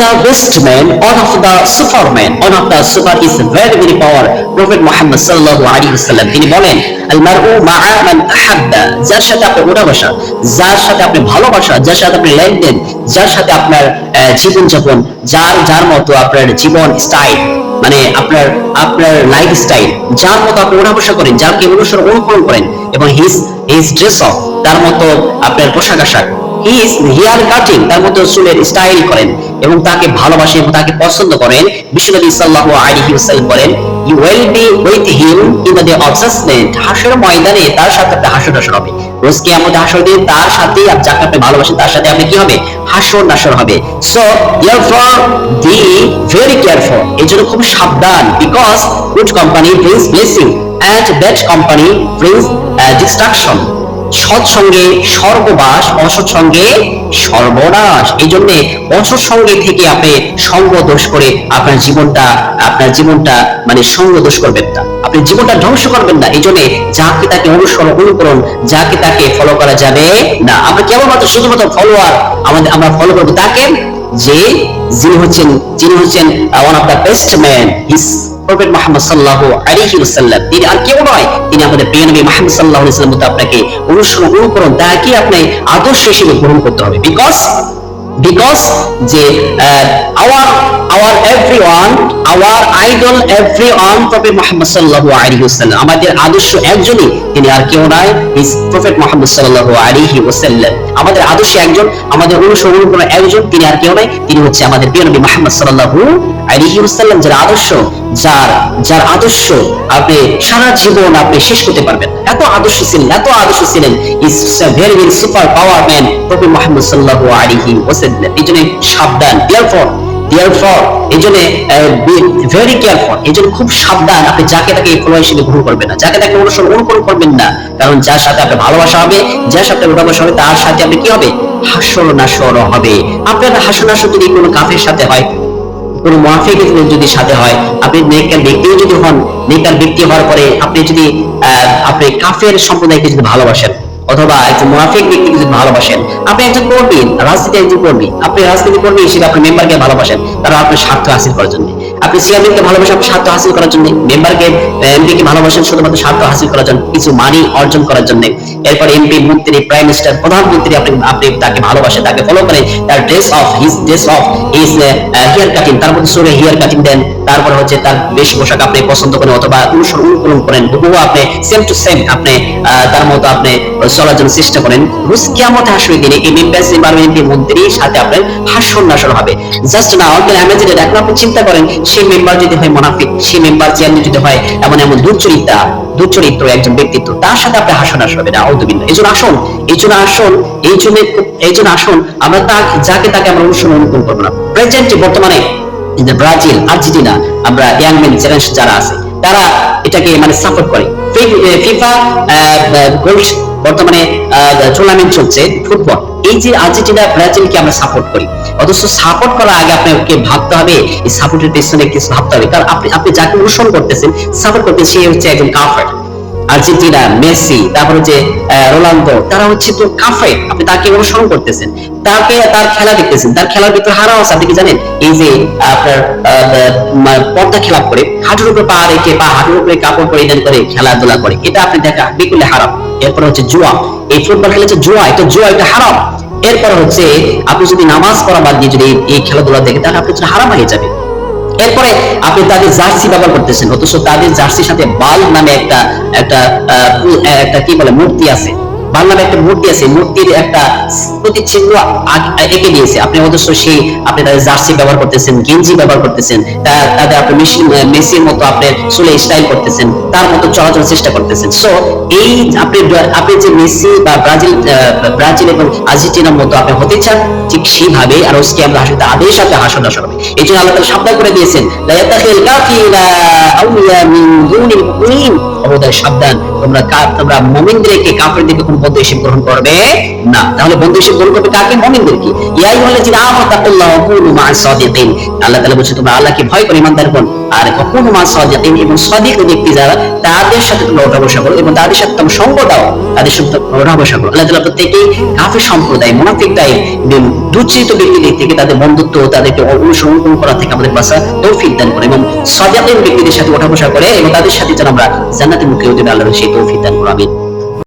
the best man, one of the superman, one of the super is very very power. Prophet Muhammad sallallahu alaihi wasallam তিনি বলেন আল মারউ মা'a মান আহাব্বা, যার সাথে আপনি ওঠা বসা, যার সাথে আপনি ভালোবাসা, যার সাথে আপনি লেনদেন, যার সাথে আপনার জীবন যাপন, যার মতো আপনার জীবন স্টাইল, মানে আপনার লাইফ স্টাইল, যার মতো আপনি ওঠা বসা করেন, যাকে অনুকরণ করেন, এবং হিজ ড্রেস অফ, তার মতো আপনার পোশাক আশাক, হিজ হেয়ার কাটিং, তার মতো চুলের স্টাইল করেন এবং তাকে ভালোবাসেন এবং তাকে পছন্দ করেন, বিশ্বনবী সাল্লাল্লাহু আলাইহি ওয়াসাল্লাম বলেন you will be with him in the day of judgment, হাসর ময়দানে তার সাথে আপনি হাসর নাসর হবে। রোজ কিয়ামতে হাসর দিন তার সাথে যাকে আপনি ভালোবাসেন তার সাথে আপনি কি হবে? হাসর নাসর হবে। So therefore be very careful, এজন্য খুব সাবধান, because good company brings blessing and bad company brings destruction, সৎ সঙ্গে স্বর্গবাস, অসৎ সঙ্গে সর্বনাশ। এই জন্য অসৎ সঙ্গে থেকে আপনি সঙ্গ দোষ করে আপনার জীবনটা মানে সঙ্গ দোষ করবেন না, আপনি জীবনটা ধ্বংস করবেন না। এই জন্য যাকে তাকে অনুকরণ, যাকে তাকে ফলো করা যাবে না। আমরা কেবলমাত্র শুধুমাত্র ফলোয়ার, আমরা ফলো করবো তাকে যিনি হচ্ছেন one of the best man, his prophet Muhammad সাল্লাল্লাহু আলাইহি ওয়াসাল্লাম। তিনি আর কেউ নয়, তিনি আমাদের প্রিয় নবী মুহাম্মদ সাল্লাল্লাহু আলাইহি ওয়াসাল্লাম। আপনাকে অনুকরণ, তাকে আপনি আদর্শ হিসেবে গ্রহণ করতে হবে। বিকজ যে our everyone, our idol everyone, prophet Muhammad সাল্লাল্লাহু আলাইহি ওয়াসাল্লাম। আমাদের আদর্শ একজনই, তিনি আর কেউ নয়, হিজ প্রফেট মুহাম্মদ সাল্লাল্লাহু আলাইহি ওয়াসাল্লাম। আমাদের আদর্শ একজন, আমাদের অনুসরণ করা একজন, তিনি আর কেউ নয়, তিনি হচ্ছে আমাদের প্রিয় নবী মুহাম্মদ সাল্লাল্লাহু আলাইহি ওয়াসাল্লাম। যার আদর্শ আপনি সারা জীবন আপনি শেষ করতে পারবেন। এত আদর্শ ছিলেন, is very very super power man prophet Muhammad সাল্লাল্লাহু আলাইহি ওয়াসাল্লাম। এইজন্য সাবধান, therefore এইজন্য ভেরি কেয়ারফুল, এইজন্য খুব সাবধান, আপনি যাকে তাকে ফলোয়ার হিসেবে গ্রহণ করবেন না, যাকে তাকে অনুকরণ করবেন না। কারণ যার সাথে আপনার ভালোবাসা হবে, যার সাথে ভালোবাসা হবে, তার সাথে আপনি কি হবে? হাসর নাসর হবে। আপনার হাসর নাসর যদি কোনো কাফের সাথে হয়, কোন মুনাফিকের যদি সাথে হয়, আপনি নেককার ব্যক্তিও যদি হন, নেককার ব্যক্তি হওয়ার পরে আপনি যদি আপনি কাফের সম্প্রদায়কে যদি ভালোবাসেন, অথবা একজন মুনাফিক ব্যক্তিকে যদি ভালোবাসেন, আপনি একজন কর্মী, রাজনীতি একজন কর্মী, আপনি রাজনীতি কর্মী হিসেবে আপনি মেম্বারকে ভালোবাসেন, তারা আপনার স্বার্থ হাসিল করার জন্য। আপনি চেয়ারম্যানকে ভালোবাসেন আপনার স্বার্থ হাসিল করার জন্য, মেম্বারকে এমপিকে ভালোবাসেন শুধুমাত্র স্বার্থ হাসিল করার জন্য, কিছু মানি অর্জন করার জন্য। এরপর এমপি, মন্ত্রী, প্রাইম মিনিস্টার, প্রধানমন্ত্রী আপনি তাকে ভালোবাসেন, তাকে ফলো করেন, তার dress of is here cutting, তার মধ্যে সরে হেয়ার কাটিং দেন, তারপরে হচ্ছে তার বেশ পোশাক আপনি পছন্দ করেন অথবা অনুকরণ করেন, হুবহু আপনি সেম টু সেম আপনি তার মতো আপনি চলার জন্য চেষ্টা করেন। রোজ কিয়ামতে হাসরের দিনে এই এমপি মন্ত্রীর সাথে আপনার হাসর নাসর হবে। জাস্ট নাও ইমাজিন, এখন আপনি চিন্তা করেন, সেই মেম্বার যদি হয় মুনাফিক, সেই মেম্বার চেয়ারম্যান যদি হয় এমন দুর্চরিত্র একজন ব্যক্তিত্ব, তার সাথে আপনি হাসর নাসর হবে না। আউযুবিল্লাহ। এইজন্য আসুন আমরা যাকে তাকে আমরা অনুকরণ করবো না। প্রেজেন্ট বর্তমানে ব্রাজিল, আর্জেন্টিনা, আমরা ইয়াং ম্যান জেনারেশন যারা আছে, তারা এটাকে মানে সাপোর্ট করে। ফিফা গোল্ড বর্তমানে টুর্নামেন্ট চলছে ফুটবল, এই যে আর্জেন্টিনা ব্রাজিলকে আমরা সাপোর্ট করি, অথচ সাপোর্ট করার আগে আপনাকে ভাবতে হবে, এই সাপোর্টের পেছনে কিছু ভাবতে হবে। কারণ আপনি যাকে অনুসরণ করতেছেন, সাপোর্ট করতেছেন, সে হচ্ছে একজন কাফের। আর্জেন্টিনা, মেসি, তারপর হচ্ছে রোনালদো, তারা হচ্ছে তো কাফের। আপনি তাকে অনুসরণ করতেছেন, তার খেলা দেখতেছেন, তার খেলার ভিতরে হারাম আছে। আপনি কি জানেন? এই যে আপনার পর্দা খেলাপ করে, হাঁটুর উপরে পা রেখে বা হাঁটুর উপরে কাপড় পরিধান করে খেলাধুলা করে, এটা আপনি দেখা বিকুলে হারাম। এরপর হচ্ছে জুয়া, এই ফুটবল খেলা হচ্ছে জুয়া, এটা হারাম। এরপর হচ্ছে আপনি যদি নামাজ পড়া বাদ দিয়ে যদি এই খেলাধুলা দেখেন, তাহলে আপনার জন্য হারাম হয়ে যাবে। এরপরে আপনি তাদের জার্সি ব্যবহার করতেছেন, অথচ তাদের জার্সির সাথে বাল নামে একটা কি বলে মূর্তি আছে, বাল নামে একটা মূর্তি আছে, মূর্তির একটা প্রতিচিহ্ন এঁকে দিয়েছে আপনি, অথচ আপনি তাদের জার্সি ব্যবহার করতেছেন, গেঞ্জি ব্যবহার করতেছেন, তাদের আপনি মেসির মতো আপনি চুলে স্টাইল করতেছেন, তার মতো চলাচল চেষ্টা করতেছেন। সো এই আপনি যে মেসি বা ব্রাজিল এবং আর্জেন্টিনার মতো আপনি হতে চান, ঠিক সেইভাবে আর ওসকে আমরা হাসতে আদেশ সাথে হাসন নাসর হবে। এই জন্য আল্লাহ তাআলা সাবধান করে দিয়েছেন, লা ইয়াতাখিল কাফিরা আউলিয়া মিন দুনিল মুমিনিন, খবরদার সাবধান, তোমরা মুমিনদেরকে কাফেরদেরকে কোনো বন্ধু হিসেবে গ্রহণ করবে না। তাহলে বন্ধু হিসেবে গ্রহণ করবে কাকে? মুমিনদেরকে। ইয়া আইয়ুহাল্লাযিনা আমানু তাকুল্লাহ ওয়া কুনু মা'আস সাদিকিন। আল্লাহ তাআলা বলেছে তোমরা আল্লাহকে ভয় করে ইমানদারগণ, আর কখনো মা সাদিকিন, এবং সাদিক ব্যক্তি যারা তাদের সাথে তোমরা ওঠা বসা করো এবং তাদের সাথে তোমরা সঙ্গ দাও, তাদের সাথে ওঠা বসা করো। আল্লাহ তাআলা প্রত্যেককেই কাফির সম্প্রদায়, মুনাফিক টাইপ দুশ্চিত ব্যক্তিদের থেকে, তাদের বন্ধুত্ব, তাদেরকে অনুসরণ করা থেকে আমাদের বাঁচা তৌফিক দান করে, এবং সাদিকিন ব্যক্তিদের সাথে ওঠা বসা করে এবং তাদের সাথে যেন আমরা জান্নাতের মুখে হতে আল্লাহর সেই তৌফিক দান করো। আমিন।